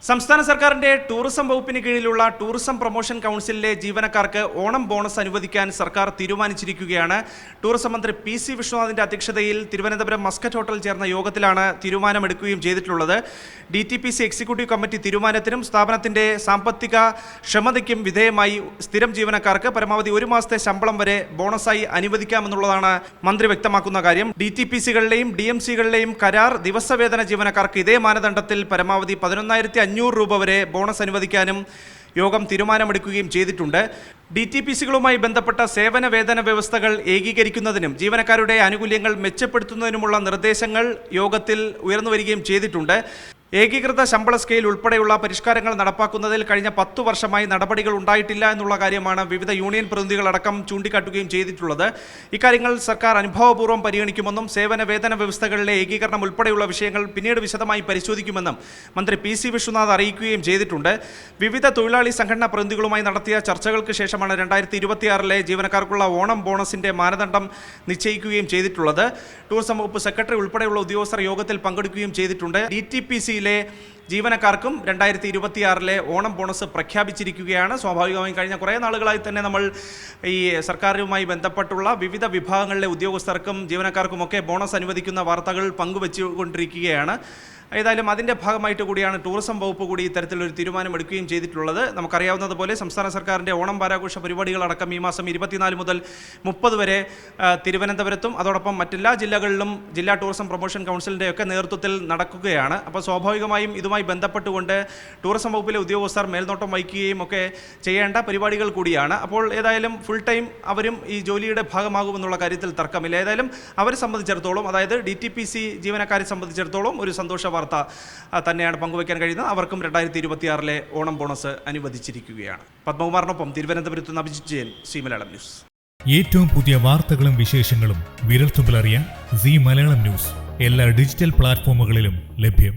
സംസ്ഥാന സർക്കാരിന്റെ ടൂറിസം വകുപ്പിന് കീഴിലുള്ള ടൂറിസം പ്രൊമോഷൻ കൗൺസിലിലെ ജീവനക്കാർക്ക് ഓണം ബോണസ് അനുവദിക്കാൻ സർക്കാർ തീരുമാനിച്ചിരിക്കുകയാണ്. ടൂറിസം മന്ത്രി പി.സി. വിശ്വനാഥിന്റെ അധ്യക്ഷതയിൽ തിരുവനന്തപുരം മസ്കറ്റ് ഹോട്ടലിൽ ചേർന്ന യോഗത്തിലാണ് തീരുമാനമെടുക്കുകയും ചെയ്തിട്ടുള്ളത്. DTPC എക്സിക്യൂട്ടീവ് കമ്മിറ്റി തീരുമാനത്തിനും സ്ഥാപനത്തിന്റെ സാമ്പത്തിക ക്ഷമതയ്ക്കും വിധേയമായി സ്ഥിരം ജീവനക്കാർക്ക് പരമാവധി 1 മാസത്തെ ശമ്പളം വരെ ബോണസായി അനുവദിക്കാമെന്നുള്ളതാണ് മന്ത്രി വ്യക്തമാക്കുന്ന കാര്യം. DTPC-കളുടെയും DMC-കളുടെയും കരാർ ദിവസവേതന ജീവനക്കാർക്ക് ഇതേ മാനദണ്ഡത്തിൽ പരമാവധി 11,500 രൂപ വരെ ബോണസ് അനുവദിക്കാനും യോഗം തീരുമാനമെടുക്കുകയും ചെയ്തിട്ടുണ്ട്. DTPC-കളുമായി ബന്ധപ്പെട്ട സേവന വേതന വ്യവസ്ഥകൾ ഏകീകരിക്കുന്നതിനും ജീവനക്കാരുടെ ആനുകൂല്യങ്ങൾ മെച്ചപ്പെടുത്തുന്നതിനുമുള്ള നിർദ്ദേശങ്ങൾ യോഗത്തിൽ ഉയർന്നുവരികയും ചെയ്തിട്ടുണ്ട്. ഏകീകൃത ശമ്പള സ്കെയിൽ ഉൾപ്പെടെയുള്ള പരിഷ്കാരങ്ങൾ നടപ്പാക്കുന്നതിൽ കഴിഞ്ഞ 10 വർഷമായി നടപടികൾ ഉണ്ടായിട്ടില്ല എന്നുള്ള കാര്യമാണ് വിവിധ യൂണിയൻ പ്രതിനിധികളടക്കം ചൂണ്ടിക്കാട്ടുകയും ചെയ്തിട്ടുള്ളത്. ഇക്കാര്യങ്ങൾ സർക്കാർ അനുഭാവപൂർവ്വം പരിഗണിക്കുമെന്നും സേവന വേതന വ്യവസ്ഥകളിലെ ഏകീകരണം ഉൾപ്പെടെയുള്ള വിഷയങ്ങൾ പിന്നീട് വിശദമായി പരിശോധിക്കുമെന്നും മന്ത്രി പി.സി. വിശ്വനാഥ് അറിയിക്കുകയും ചെയ്തിട്ടുണ്ട്. വിവിധ തൊഴിലാളി സംഘടനാ പ്രതിനിധികളുമായി നടത്തിയ ചർച്ചകൾക്ക് ശേഷമാണ് 2026 ജീവനക്കാർക്കുള്ള ഓണം ബോണസിന്റെ മാനദണ്ഡം നിശ്ചയിക്കുകയും ചെയ്തിട്ടുള്ളത്. ടൂറിസം വകുപ്പ് സെക്രട്ടറി ഉൾപ്പെടെയുള്ള ഉദ്യോഗസ്ഥർ യോഗത്തിൽ പങ്കെടുക്കുകയും ചെയ്തിട്ടുണ്ട്. DTPC ജീവനക്കാർക്കും 2026 ഓണം ബോണസ് പ്രഖ്യാപിച്ചിരിക്കുകയാണ്. സ്വാഭാവികമായും കഴിഞ്ഞ കുറേ നാളുകളായി തന്നെ നമ്മൾ ഈ സർക്കാരുമായി ബന്ധപ്പെട്ടുള്ള വിവിധ വിഭാഗങ്ങളിലെ ഉദ്യോഗസ്ഥർക്കും ജീവനക്കാർക്കുമൊക്കെ ബോണസ് അനുവദിക്കുന്ന വാർത്തകൾ പങ്കുവച്ചുകൊണ്ടിരിക്കുകയാണ്. ഏതായാലും അതിൻ്റെ ഭാഗമായിട്ട് കൂടിയാണ് ടൂറിസം വകുപ്പ് കൂടി ഇത്തരത്തിലൊരു തീരുമാനമെടുക്കുകയും ചെയ്തിട്ടുള്ളത്. നമുക്കറിയാവുന്നതുപോലെ സംസ്ഥാന സർക്കാരിൻ്റെ ഓണം വാരാഘോഷ പരിപാടികളടക്കം ഈ മാസം 24 മുതൽ 30 വരെ തിരുവനന്തപുരത്തും അതോടൊപ്പം മറ്റെല്ലാ ജില്ലകളിലും ജില്ലാ ടൂറിസം പ്രൊമോഷൻ കൗൺസിലിൻ്റെയൊക്കെ നേതൃത്വത്തിൽ നടക്കുകയാണ്. അപ്പോൾ സ്വാഭാവികമായും ഇതുമായി ബന്ധപ്പെട്ടുകൊണ്ട് ടൂറിസം വകുപ്പിലെ ഉദ്യോഗസ്ഥർ മേൽനോട്ടം വഹിക്കുകയും ഒക്കെ ചെയ്യേണ്ട പരിപാടികൾ കൂടിയാണ്. അപ്പോൾ ഏതായാലും ഫുൾ ടൈം അവരും ഈ ജോലിയുടെ ഭാഗമാകുമെന്നുള്ള കാര്യത്തിൽ തർക്കമില്ല. ഏതായാലും അവരെ സംബന്ധിച്ചിടത്തോളം, അതായത് DTPC ജീവനക്കാരെ സംബന്ധിച്ചിടത്തോളം ഒരു സന്തോഷ വാർത്ത തന്നെയാണ് പങ്കുവയ്ക്കാൻ കഴിയുന്നത്. അവർക്കും 2026 ഓണം ബോണസ് അനുവദിച്ചിരിക്കുകയാണ്. പത്മകുമാറിനൊപ്പം തിരുവനന്തപുരത്ത് നിന്ന് അഭിജിത്ത് ജയൻ, സി മലയാളം ന്യൂസ്. ഏറ്റവും പുതിയ വാർത്തകളും വിശേഷങ്ങളും വിരൽത്തുമ്പിലറിയാൻ സി മലയാളം ന്യൂസ് എല്ലാ ഡിജിറ്റൽ പ്ലാറ്റ്ഫോമുകളിലും ലഭ്യം.